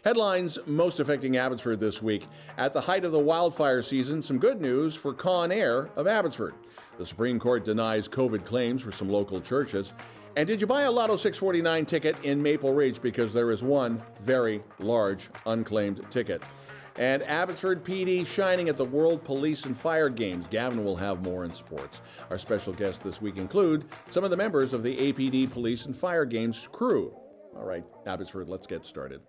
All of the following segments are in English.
Headlines most affecting Abbotsford this week. At the height of the wildfire season, some good news for Conair of Abbotsford. The Supreme Court denies COVID claims for some local churches. And did you buy a Lotto 649 ticket in Maple Ridge? Because there is one very large unclaimed ticket. And Abbotsford PD shining at the World Police and Fire Games. Gavin will have more in sports. Our special guests this week include some of the members of the APD Police and Fire Games crew. All right, Abbotsford, let's get started.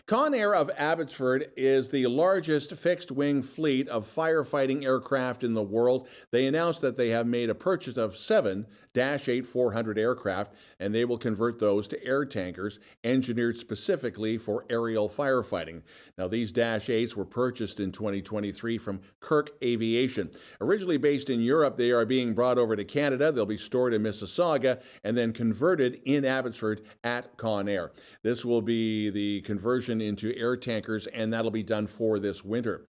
Conair of Abbotsford is the largest fixed-wing fleet of firefighting aircraft in the world. They announced that they have made a purchase of 7 Dash 8-400 aircraft, and they will convert those to air tankers engineered specifically for aerial firefighting. Now, these Dash 8s were purchased in 2023 from Kirk Aviation. Originally based in Europe, they are being brought over to Canada. They'll be stored in Mississauga and then converted in Abbotsford at Conair. This will be the conversion into air tankers, and that'll be done for this winter.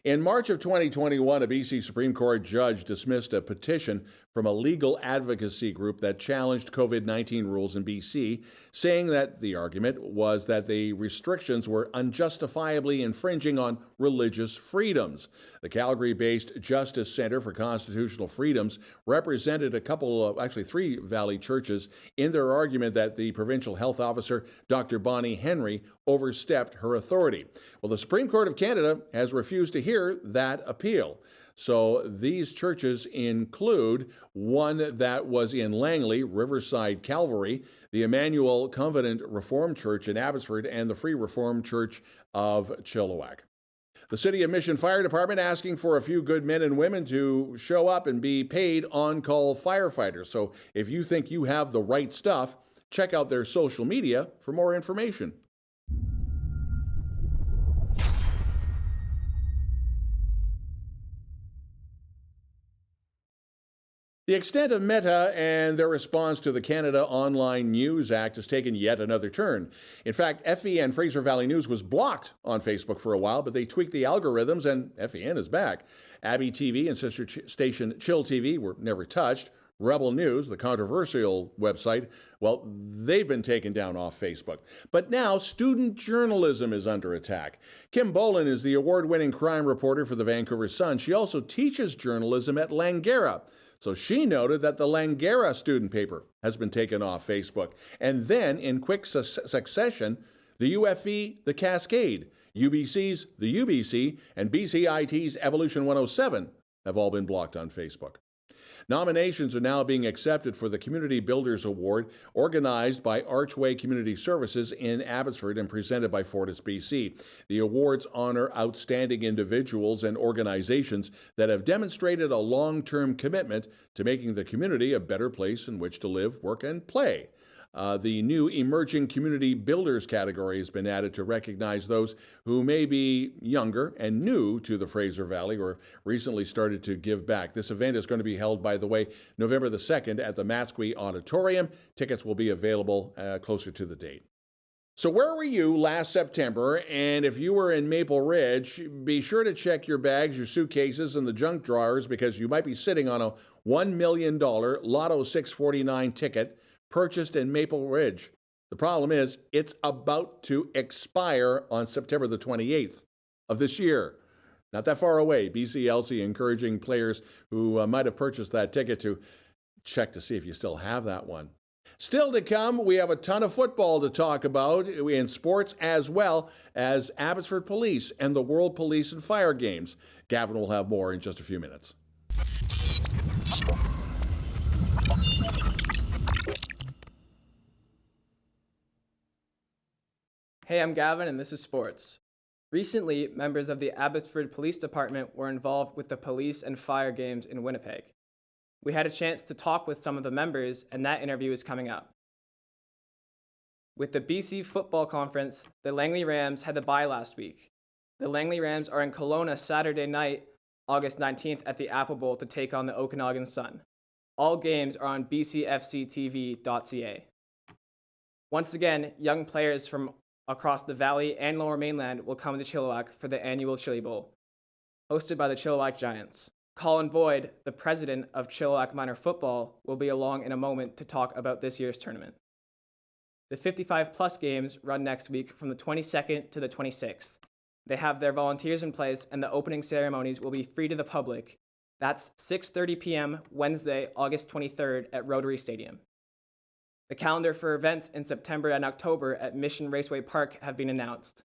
In March of 2021, a BC Supreme Court judge dismissed a petition from a legal advocacy group that challenged COVID-19 rules in BC, saying that the argument was that the restrictions were unjustifiably infringing on religious freedoms. The Calgary-based Justice Center for Constitutional Freedoms represented three Valley churches in their argument that the provincial health officer, Dr. Bonnie Henry, overstepped her authority. Well, the Supreme Court of Canada has refused to hear that appeal. So these churches include one that was in Langley, Riverside Calvary, the Emmanuel Covenant Reformed Church in Abbotsford, and the Free Reformed Church of Chilliwack. The City of Mission Fire Department asking for a few good men and women to show up and be paid on-call firefighters. So if you think you have the right stuff, check out their social media for more information. The extent of Meta and their response to the Canada Online News Act has taken yet another turn. In fact, FEN Fraser Valley News was blocked on Facebook for a while, but they tweaked the algorithms and FEN is back. abbyTV and sister station Chill TV were never touched. Rebel News, the controversial website, well, they've been taken down off Facebook. But now student journalism is under attack. Kim Boland is the award-winning crime reporter for the Vancouver Sun. She also teaches journalism at Langara. So she noted that the Langara student paper has been taken off Facebook. And then, in quick succession, the UFE, the Cascade, UBC's, the UBC, and BCIT's Evolution 107 have all been blocked on Facebook. Nominations are now being accepted for the Community Builders Award, organized by Archway Community Services in Abbotsford and presented by Fortis BC. The awards honor outstanding individuals and organizations that have demonstrated a long-term commitment to making the community a better place in which to live, work, and play. The new Emerging Community Builders category has been added to recognize those who may be younger and new to the Fraser Valley or recently started to give back. This event is going to be held, by the way, November the 2nd at the Matsqui Auditorium. Tickets will be available closer to the date. So where were you last September? And if you were in Maple Ridge, be sure to check your bags, your suitcases, and the junk drawers because you might be sitting on a $1 million Lotto 649 ticket purchased in Maple Ridge. The problem is it's about to expire on September the 28th of this year. Not that far away. BCLC encouraging players who might have purchased that ticket to check to see if you still have that one. Still to come, we have a ton of football to talk about in sports as well as Abbotsford Police and the World Police and Fire Games. Gavin will have more in just a few minutes. Hey, I'm Gavin, and this is sports. Recently, members of the Abbotsford Police Department were involved with the Police and Fire Games in Winnipeg. We had a chance to talk with some of the members, and that interview is coming up. With the BC Football Conference, the Langley Rams had the bye last week. The Langley Rams are in Kelowna Saturday night, August 19th at the Apple Bowl to take on the Okanagan Sun. All games are on bcfctv.ca. Once again, young players from across the Valley and Lower Mainland will come to Chilliwack for the annual Chili Bowl, hosted by the Chilliwack Giants. Colin Boyd, the president of Chilliwack Minor Football, will be along in a moment to talk about this year's tournament. The 55-plus games run next week from the 22nd to the 26th. They have their volunteers in place, and the opening ceremonies will be free to the public. That's 6:30 p.m. Wednesday, August 23rd at Rotary Stadium. The calendar for events in September and October at Mission Raceway Park have been announced.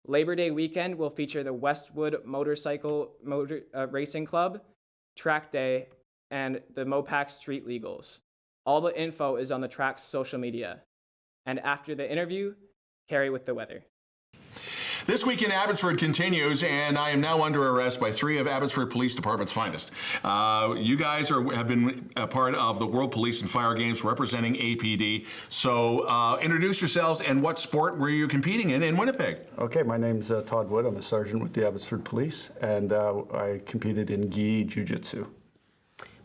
Labor Day weekend will feature the Westwood Racing Club, Track Day, and the Mopac Street Legals. All the info is on the track's social media. And after the interview, Cari with the weather. This week in Abbotsford continues, and I am now under arrest by 3 of Abbotsford Police Department's finest. You guys have been a part of the World Police and Fire Games representing APD. So introduce yourselves, and what sport were you competing in Winnipeg? Okay, my name's Todd Wood. I'm a sergeant with the Abbotsford Police, and I competed in gi jiu-jitsu.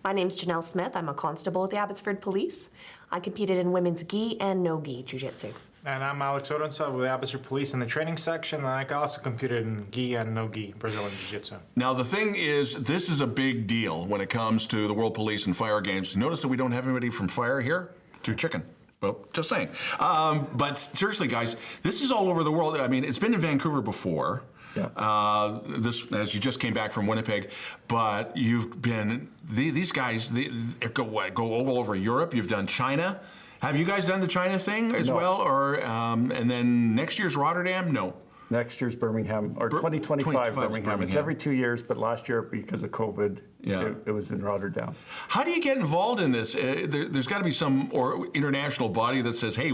My name's Janelle Smith. I'm a constable at the Abbotsford Police. I competed in women's gi and no gi jiu-jitsu. And I'm Alex Odonsov with the Abbotsford Police in the training section, and I also competed in gi and no gi Brazilian Jiu-Jitsu. Now the thing is, this is a big deal when it comes to the World Police and Fire Games. Notice that we don't have anybody from Fire here? Too chicken. Well, just saying. But seriously, guys, this is all over the world. I mean, it's been in Vancouver before. Yeah. This, as you just came back from Winnipeg, but you've been, these guys they go all over Europe. You've done China. Have you guys done the China thing as well? Or and then next year's Rotterdam? No. Next year's Birmingham, or 2025 Birmingham. It's every 2 years, but last year, because of COVID, it was in Rotterdam. How do you get involved in this? There's got to be some international body that says, hey,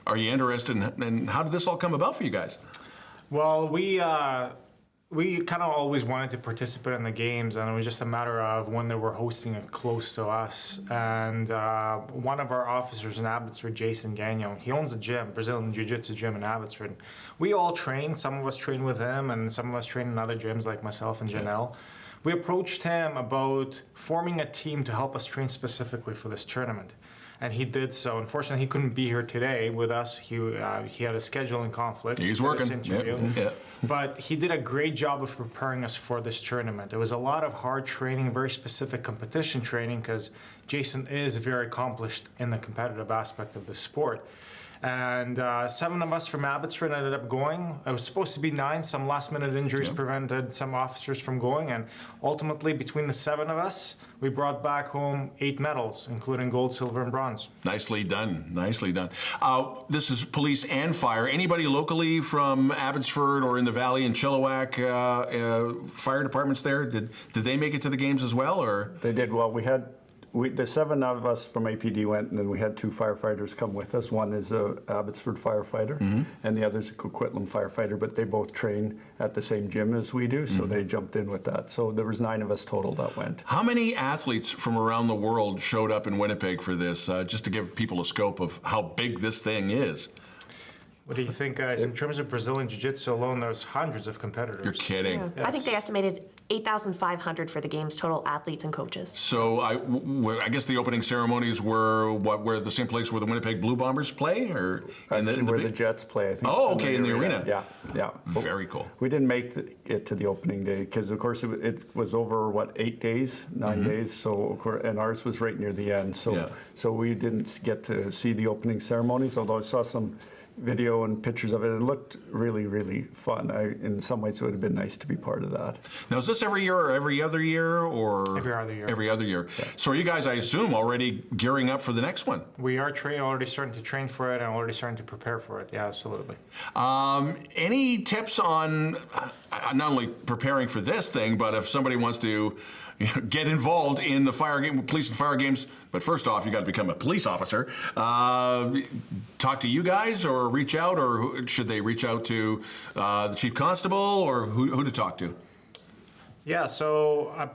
are you interested? And how did this all come about for you guys? Well, we kind of always wanted to participate in the games, and it was just a matter of when they were hosting it close to us. And one of our officers in Abbotsford, Jason Gagnon, he owns a gym, Brazilian Jiu-Jitsu gym in Abbotsford. We all train. Some of us train with him, and some of us train in other gyms like myself and Janelle. We approached him about forming a team to help us train specifically for this tournament. And he did so. Unfortunately, he couldn't be here today with us. He had a scheduling conflict. He's working. Yep. But he did a great job of preparing us for this tournament. It was a lot of hard training, very specific competition training, because Jason is very accomplished in the competitive aspect of the sport. And 7 of us from Abbotsford ended up going. It was supposed to be 9. Some last-minute injuries prevented some officers from going. And ultimately, between the 7 of us, we brought back home 8 medals, including gold, silver, and bronze. Nicely done. Nicely done. This is police and fire. Anybody locally from Abbotsford or in the Valley and Chilliwack fire departments there? Did they make it to the games as well? Or They did. Well, the 7 of us from APD went, and then we had 2 firefighters come with us. One is a Abbotsford firefighter, and the other's a Coquitlam firefighter, but they both train at the same gym as we do, so they jumped in with that. So there was 9 of us total that went. How many athletes from around the world showed up in Winnipeg for this, just to give people a scope of how big this thing is? What do you think, guys? In terms of Brazilian Jiu-Jitsu alone, there's hundreds of competitors. You're kidding. Yeah. Yes. I think they estimated 8,500 for the games, total athletes and coaches. So I guess the opening ceremonies were where the same place where the Winnipeg Blue Bombers play, or where the Jets play, I think. Oh, okay, in the arena. Yeah. Very cool. We didn't make it to the opening day because, of course, it was over 8 days, 9 days. So, and ours was right near the end. So we didn't get to see the opening ceremonies, although I saw some video and pictures of it. It looked really, really fun. In some ways, it would have been nice to be part of that. Now, is this every year or every other year? Or every other year. Every other year. Yeah. So are you guys, I assume, already gearing up for the next one? We are already starting to train for it and already starting to prepare for it. Yeah, absolutely. Any tips on not only preparing for this thing, but if somebody wants to get involved in the police and fire games, but first off, you got to become a police officer. Talk to you guys, or reach out, or should they reach out to the chief constable, or who to talk to? Yeah, so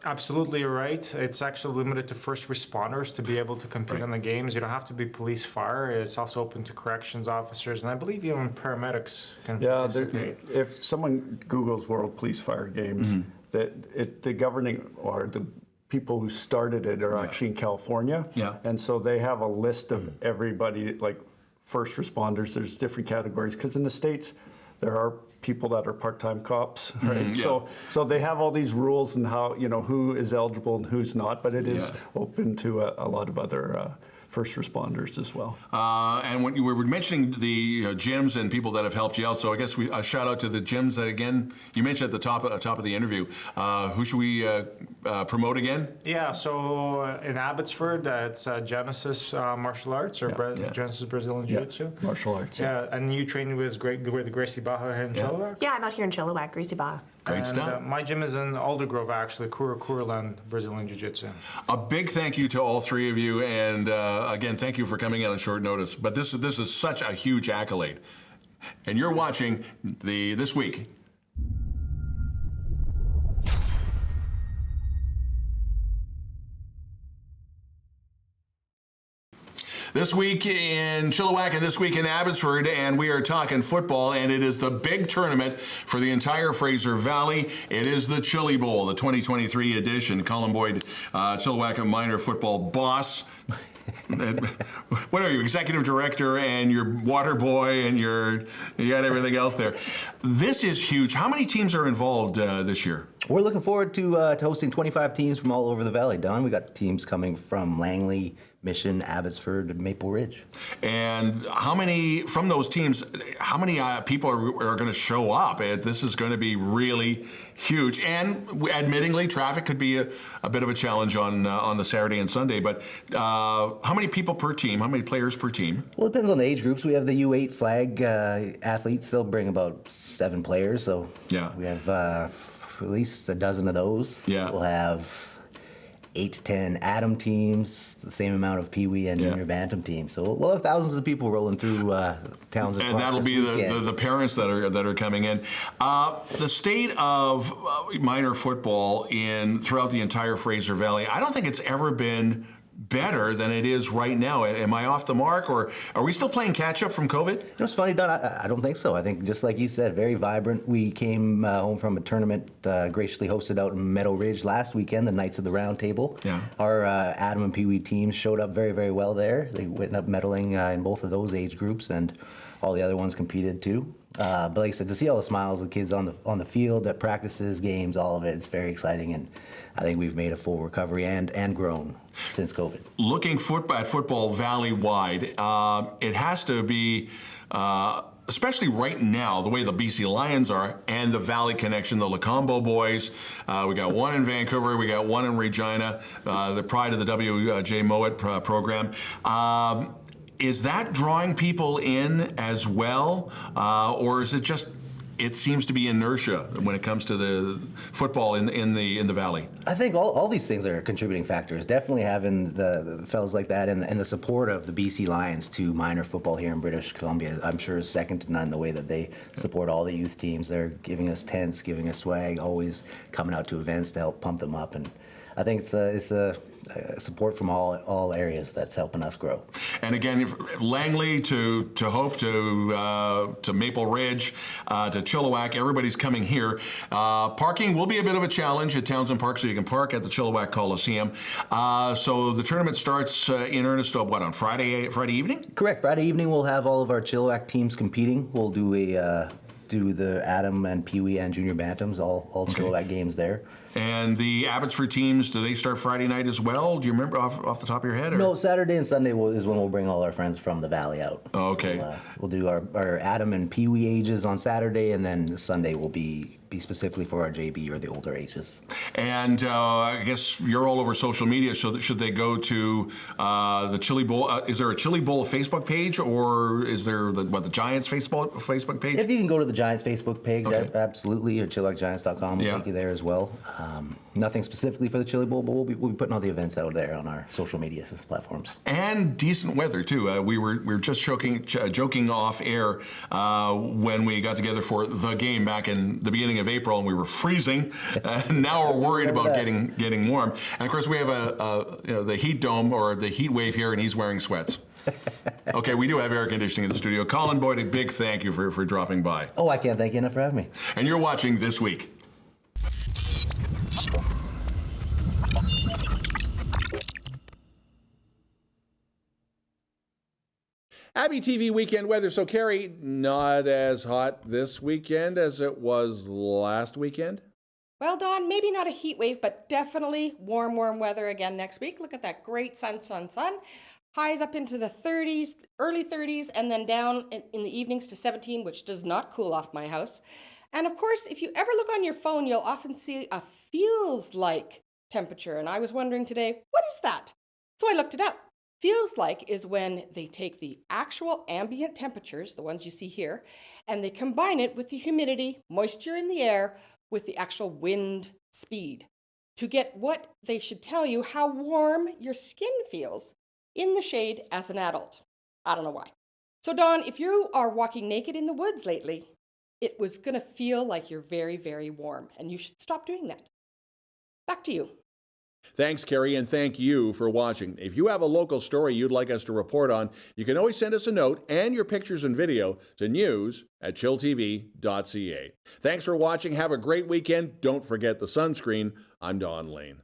absolutely right. It's actually limited to first responders to be able to compete in the games. You don't have to be police, fire. It's also open to corrections officers, and I believe even paramedics can participate. If someone Googles World Police Fire Games, the governing or the people who started it are actually in California. Yeah. And so they have a list of everybody, like first responders. There's different categories, because in the States, there are people that are part-time cops, right? So they have all these rules and how, who is eligible and who's not, but it is open to a lot of other first responders as well. And when you were mentioning the gyms and people that have helped you out, so I guess a shout out to the gyms that, again, you mentioned at the top of the interview. Who should we promote again? Yeah, so in Abbotsford, it's Genesis Martial Arts, or Genesis Brazilian Jiu-Jitsu. Martial arts. Yeah, and you train with the Gracie Baja here in Chilliwack? Yeah, I'm out here in Chilliwack, Gracie Baja. Great stuff. My gym is in Aldergrove, actually, Kuraland Brazilian Jiu-Jitsu. A big thank you to all three of you, and again, thank you for coming in on short notice. But this is such a huge accolade, and you're watching This Week. This week in Chilliwack and this week in Abbotsford, and we are talking football, and it is the big tournament for the entire Fraser Valley. It is the Chili Bowl, the 2023 edition. Colin Boyd, Chilliwack minor football boss. What are you, executive director and your water boy and you got everything else there. This is huge. How many teams are involved this year? We're looking forward to hosting 25 teams from all over the valley, Don. We got teams coming from Langley, Mission, Abbotsford, and Maple Ridge. And how many, from those teams, how many people are going to show up? This is going to be really huge. And admittingly, traffic could be a bit of a challenge on the Saturday and Sunday. But how many people per team? How many players per team? Well, it depends on the age groups. We have the U8 flag athletes. They'll bring about 7 players. So yeah, we have at least a dozen of those. Yeah. We'll have 8 to 10 Atom teams, the same amount of Pee Wee and Junior Bantam teams. So we'll have thousands of people rolling through towns and that'll be the parents that are coming in. The state of minor football throughout the entire Fraser Valley, I don't think it's ever been better than it is right now. Am I off the mark, or are we still playing catch up from COVID? You know, it's funny, Don. I don't think so. I think just like you said, very vibrant. We came home from a tournament graciously hosted out in Meadow Ridge last weekend, the Knights of the Round Table. Yeah. Our Adam and Pee Wee teams showed up very, very well there. They went up medaling in both of those age groups, and all the other ones competed too. But like I said, to see all the smiles of the kids on the field, at practices, games, all of it, it's very exciting, and I think we've made a full recovery and grown since COVID. Looking at football valley-wide, it has to be, especially right now, the way the BC Lions are and the Valley Connection, the Lacombo boys. We got one in Vancouver, we got one in Regina, the pride of the W.J. Mowat program. Is that drawing people in as well, or is it just? It seems to be inertia when it comes to the football in the valley. I think all these things are contributing factors. Definitely having the fellas like that and the support of the BC Lions to minor football here in British Columbia, I'm sure is second to none. The way that they support all the youth teams, they're giving us tents, giving us swag, always coming out to events to help pump them up, and I think it's a support from all areas that's helping us grow. And again, Langley to Hope to Maple Ridge to Chilliwack, everybody's coming here. Parking will be a bit of a challenge at Townsend Park, so you can park at the Chilliwack Coliseum. So the tournament starts in earnest on Friday evening? Correct. Friday evening we'll have all of our Chilliwack teams competing. We'll do the Adam and Pee Wee and Junior Bantams, all Chilliwack games there. And the Abbotsford teams, do they start Friday night as well? Do you remember off the top of your head? Or? No, Saturday and Sunday is when we'll bring all our friends from the valley out. Oh, okay. We'll do our Adam and Pee Wee ages on Saturday, and then Sunday will be specifically for our JB or the older ages. And I guess you're all over social media, so should they go to the Chili Bowl? Is there a Chili Bowl Facebook page, or is there the Giants Facebook page? If you can go to the Giants Facebook page, absolutely, or chilliwackgiants.com will take you there as well. Nothing specifically for the Chili Bowl, but we'll be putting all the events out there on our social media platforms. And decent weather too. We were just joking off air when we got together for the game back in the beginning of April, and we were freezing. And now we're worried about getting warm. And of course, we have the heat dome or the heat wave here, and he's wearing sweats. Okay, we do have air conditioning in the studio. Colin Boyd, a big thank you for dropping by. Oh, I can't thank you enough for having me. And you're watching This Week. abbyTV weekend weather. So, Cari, not as hot this weekend as it was last weekend? Well, Don, maybe not a heat wave, but definitely warm weather again next week. Look at that great sun. highs up into the 30s, early 30s, and then down in the evenings to 17, which does not cool off my house. And of course, if you ever look on your phone, you'll often see a feels like temperature. And I was wondering today, what is that? So I looked it up. Feels like is when they take the actual ambient temperatures, the ones you see here, and they combine it with the humidity, moisture in the air, with the actual wind speed to get what they should tell you how warm your skin feels in the shade as an adult. I don't know why. So Dawn, if you are walking naked in the woods lately, it was going to feel like you're very, very warm, and you should stop doing that. Back to you. Thanks, Cari, and thank you for watching. If you have a local story you'd like us to report on, you can always send us a note and your pictures and video to news@chilltv.ca. Thanks for watching. Have a great weekend. Don't forget the sunscreen. I'm Don Lehn.